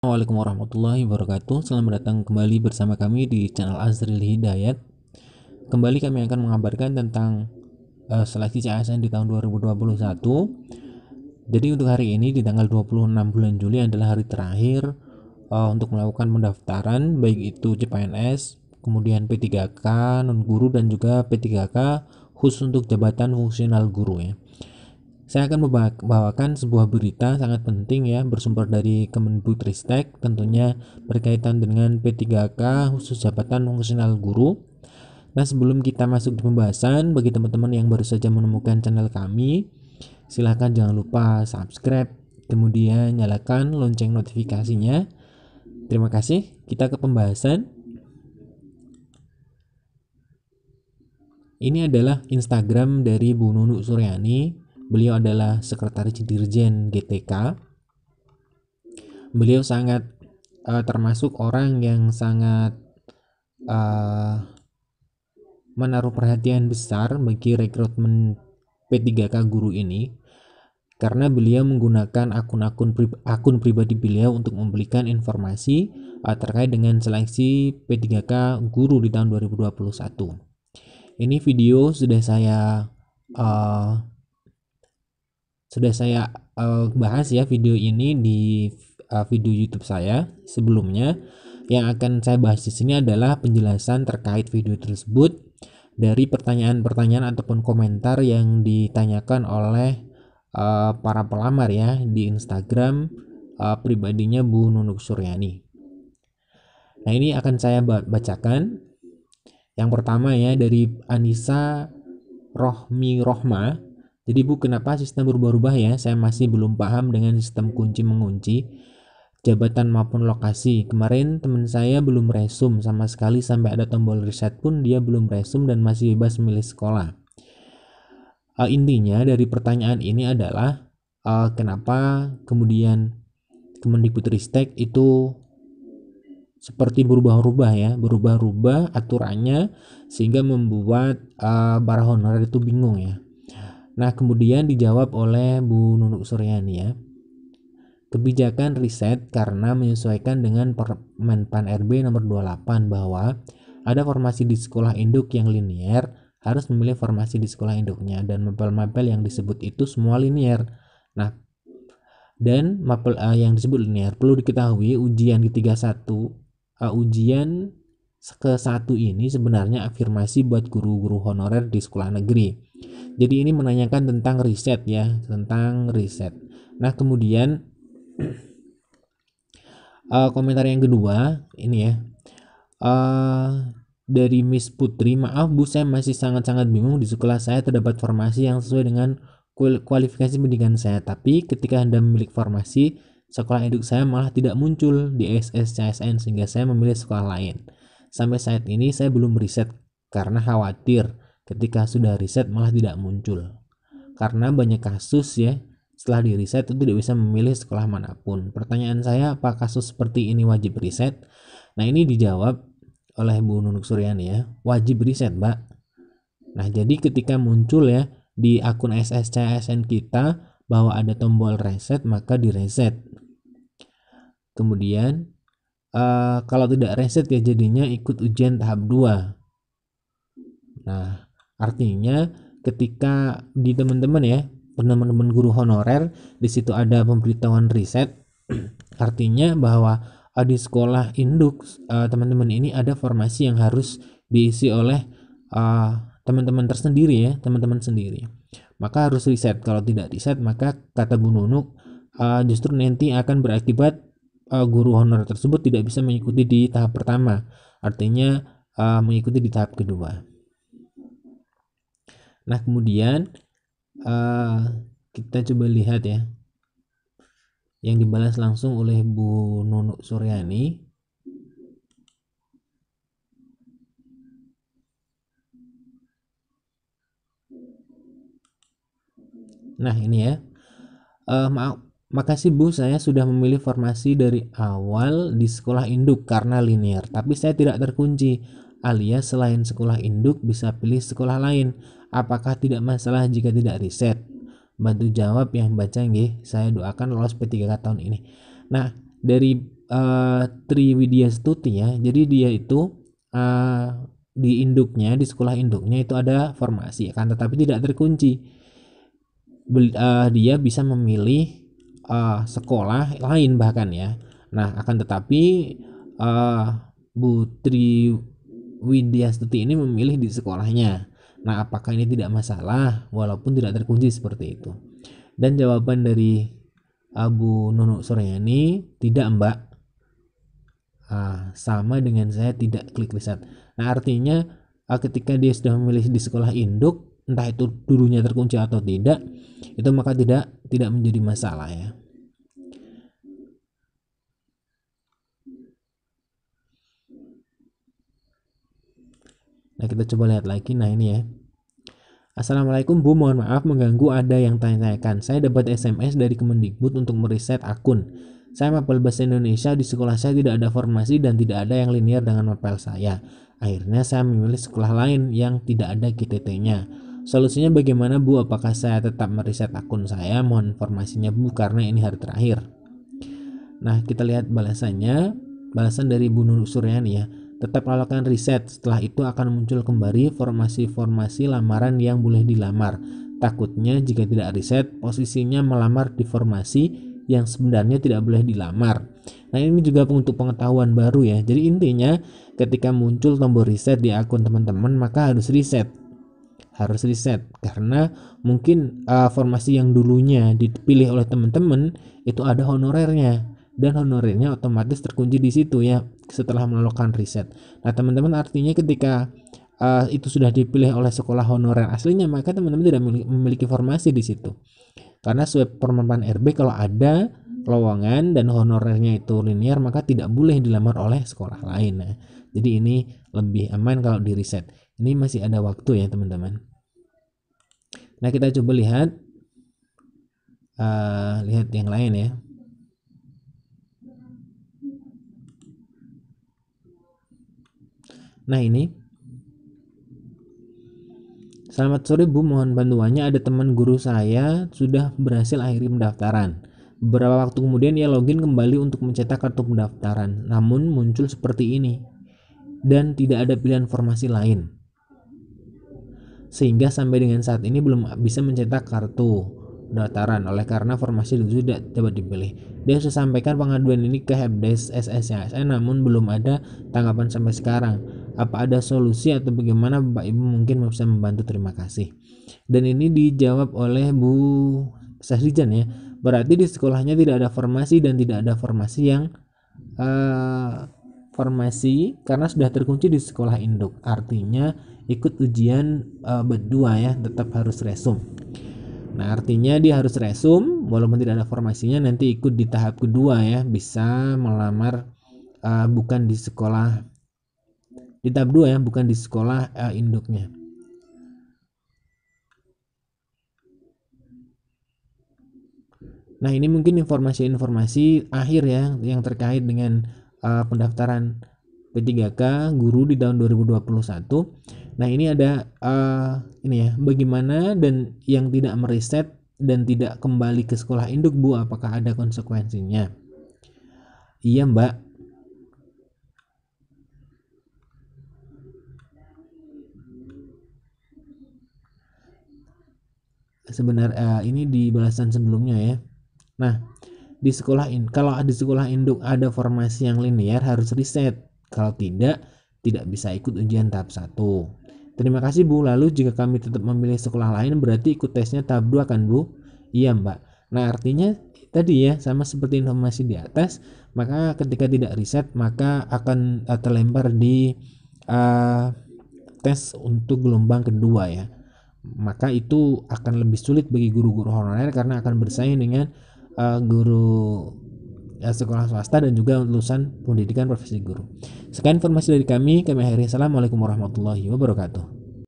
Assalamualaikum warahmatullahi wabarakatuh. Selamat datang kembali bersama kami di channel Azril Hidayat. Kembali kami akan mengabarkan tentang seleksi CASN di tahun 2021. Jadi untuk hari ini di tanggal 26 bulan Juli adalah hari terakhir untuk melakukan pendaftaran, baik itu CPNS, kemudian P3K, non-guru, dan juga P3K khusus untuk jabatan fungsional guru ya. Saya akan membawakan sebuah berita sangat penting ya, bersumber dari Kemendikbudristek, tentunya berkaitan dengan P3K khusus jabatan fungsional guru. Nah, sebelum kita masuk di pembahasan, bagi teman-teman yang baru saja menemukan channel kami, silahkan jangan lupa subscribe, kemudian nyalakan lonceng notifikasinya. Terima kasih. Kita ke pembahasan. Ini adalah Instagram dari Bu Nunuk Suryani. Beliau adalah Sekretaris Dirjen GTK. Beliau sangat termasuk orang yang sangat menaruh perhatian besar bagi rekrutmen P3K guru ini, karena beliau menggunakan akun pribadi beliau untuk memberikan informasi terkait dengan seleksi P3K guru di tahun 2021. Ini video sudah saya bahas ya, video ini di video YouTube saya sebelumnya. Yang akan saya bahas di sini adalah penjelasan terkait video tersebut dari pertanyaan-pertanyaan ataupun komentar yang ditanyakan oleh para pelamar ya di Instagram pribadinya Bu Nunuk Suryani. Nah, ini akan saya bacakan. Yang pertama ya, dari Anissa Rohmi Rohma. Jadi Bu, kenapa sistem berubah-ubah ya? Saya masih belum paham dengan sistem kunci mengunci jabatan maupun lokasi. Kemarin teman saya belum resum sama sekali, sampai ada tombol reset pun dia belum resum dan masih bebas memilih sekolah. Intinya dari pertanyaan ini adalah kenapa kemudian Kemendikbudristek itu seperti berubah-ubah aturannya, sehingga membuat para honorer itu bingung ya. Nah, kemudian dijawab oleh Bu Nunuk Suryani ya. Kebijakan riset karena menyesuaikan dengan Permenpan RB nomor 28 bahwa ada formasi di sekolah induk yang linear harus memilih formasi di sekolah induknya, dan mapel-mapel yang disebut itu semua linear. Nah, dan mapel yang disebut linear perlu diketahui ujian ujian ke-1 ini sebenarnya afirmasi buat guru-guru honorer di sekolah negeri. Jadi ini menanyakan tentang riset ya, tentang riset. Nah, kemudian komentar yang kedua ini ya, dari Miss Putri. Maaf Bu, saya masih sangat-sangat bingung. Di sekolah saya terdapat formasi yang sesuai dengan kualifikasi pendidikan saya, tapi ketika Anda memiliki formasi, sekolah induk saya malah tidak muncul di SSCSN, sehingga saya memilih sekolah lain. Sampai saat ini saya belum riset karena khawatir ketika sudah riset malah tidak muncul. Karena banyak kasus ya, setelah di riset itu tidak bisa memilih sekolah manapun. Pertanyaan saya, apa kasus seperti ini wajib riset? Nah, ini dijawab oleh Bu Nunuk Suryani ya, wajib riset Mbak. Nah, jadi ketika muncul ya di akun SSCSN kita bahwa ada tombol reset, maka direset. Kemudian kalau tidak reset ya jadinya ikut ujian tahap 2. Nah, artinya ketika di teman-teman ya, teman-teman guru honorer, di situ ada pemberitahuan riset, artinya bahwa di sekolah induk teman-teman ini ada formasi yang harus diisi oleh teman-teman tersendiri ya, teman-teman sendiri. Maka harus riset. Kalau tidak riset, maka kata Bu Nunuk justru nanti akan berakibat guru honorer tersebut tidak bisa mengikuti di tahap pertama, artinya mengikuti di tahap kedua. Nah, kemudian kita coba lihat ya yang dibalas langsung oleh Bu Nunuk Suryani. Nah, ini ya, makasih Bu, saya sudah memilih formasi dari awal di sekolah induk karena linear, tapi saya tidak terkunci, alias selain sekolah induk bisa pilih sekolah lain. Apakah tidak masalah jika tidak riset? Bantu jawab yang baca nggih, saya doakan lolos P3K tahun ini. Nah, dari Triwidya Stuti ya. Jadi dia itu di induknya, di sekolah induknya itu ada formasi, akan tetapi tidak terkunci. Dia bisa memilih sekolah lain bahkan ya. Nah, akan tetapi Bu Triwidya Stuti ini memilih di sekolahnya. Nah, apakah ini tidak masalah walaupun tidak terkunci seperti itu? Dan jawaban dari Abu Nunuk Suryani, tidak Mbak. Sama dengan saya tidak klik riset. Nah, artinya ketika dia sudah memilih di sekolah induk, entah itu dulunya terkunci atau tidak, itu maka tidak menjadi masalah ya. Nah, kita coba lihat lagi. Nah, ini ya. Assalamualaikum Bu, mohon maaf mengganggu, ada yang tanya-tanyakan. Saya dapat SMS dari Kemendikbud untuk meriset akun. Saya mapel bahasa Indonesia, di sekolah saya tidak ada formasi dan tidak ada yang linear dengan mapel saya. Akhirnya saya memilih sekolah lain yang tidak ada GTT-nya. Solusinya bagaimana Bu? Apakah saya tetap meriset akun saya? Mohon informasinya Bu, karena ini hari terakhir. Nah, kita lihat balasannya. Balasan dari Bu Nur Suryani ya. Tetap lakukan riset, setelah itu akan muncul kembali formasi-formasi lamaran yang boleh dilamar. Takutnya jika tidak riset, posisinya melamar di formasi yang sebenarnya tidak boleh dilamar. Nah, ini juga untuk pengetahuan baru ya. Jadi intinya ketika muncul tombol riset di akun teman-teman, maka harus riset. Karena mungkin formasi yang dulunya dipilih oleh teman-teman itu ada honorernya, dan honorernya otomatis terkunci di situ ya setelah melakukan riset. Nah, teman-teman, artinya ketika itu sudah dipilih oleh sekolah honorer aslinya, maka teman-teman tidak memiliki formasi di situ. Karena sesuai permenpan RB, kalau ada lowongan dan honorernya itu linear, maka tidak boleh dilamar oleh sekolah lain. Nah, jadi ini lebih aman kalau di riset. Ini masih ada waktu ya teman-teman. Nah, kita coba lihat yang lain ya. Nah, ini. Selamat sore Bu, mohon bantuannya. Ada teman guru saya sudah berhasil akhiri pendaftaran. Beberapa waktu kemudian ia login kembali untuk mencetak kartu pendaftaran, namun muncul seperti ini dan tidak ada pilihan formasi lain, sehingga sampai dengan saat ini belum bisa mencetak kartu pendaftaran oleh karena formasi itu tidak dapat dipilih. Dia sudah sampaikan pengaduan ini ke Helpdesk SSCSN, namun belum ada tanggapan sampai sekarang. Apa ada solusi atau bagaimana Bapak Ibu mungkin bisa membantu? Terima kasih. Dan ini dijawab oleh Bu Sahrijan ya. Berarti di sekolahnya tidak ada formasi dan tidak ada formasi yang formasi karena sudah terkunci di sekolah induk. Artinya ikut ujian berdua ya, tetap harus resum. Nah, artinya dia harus resum walaupun tidak ada formasinya, nanti ikut di tahap kedua ya, bisa melamar bukan di sekolah, di tahap 2 ya, bukan di sekolah induknya. Nah, ini mungkin informasi-informasi akhir ya yang terkait dengan pendaftaran P3K guru di tahun 2021. Nah, ini ada ini ya, bagaimana dan yang tidak meriset dan tidak kembali ke sekolah induk Bu, apakah ada konsekuensinya? Iya Mbak. Sebenarnya ini di balasan sebelumnya ya. Nah, kalau di sekolah induk ada formasi yang linear harus riset. Kalau tidak bisa ikut ujian tahap 1. Terima kasih Bu. Lalu jika kami tetap memilih sekolah lain berarti ikut tesnya tahap 2 kan Bu? Iya Mbak. Nah, artinya tadi ya sama seperti informasi di atas, maka ketika tidak riset maka akan terlempar di tes untuk gelombang kedua ya. Maka itu akan lebih sulit bagi guru-guru honorer karena akan bersaing dengan guru sekolah swasta dan juga lulusan pendidikan profesi guru. Sekian informasi dari kami akhiri. Assalamualaikum warahmatullahi wabarakatuh.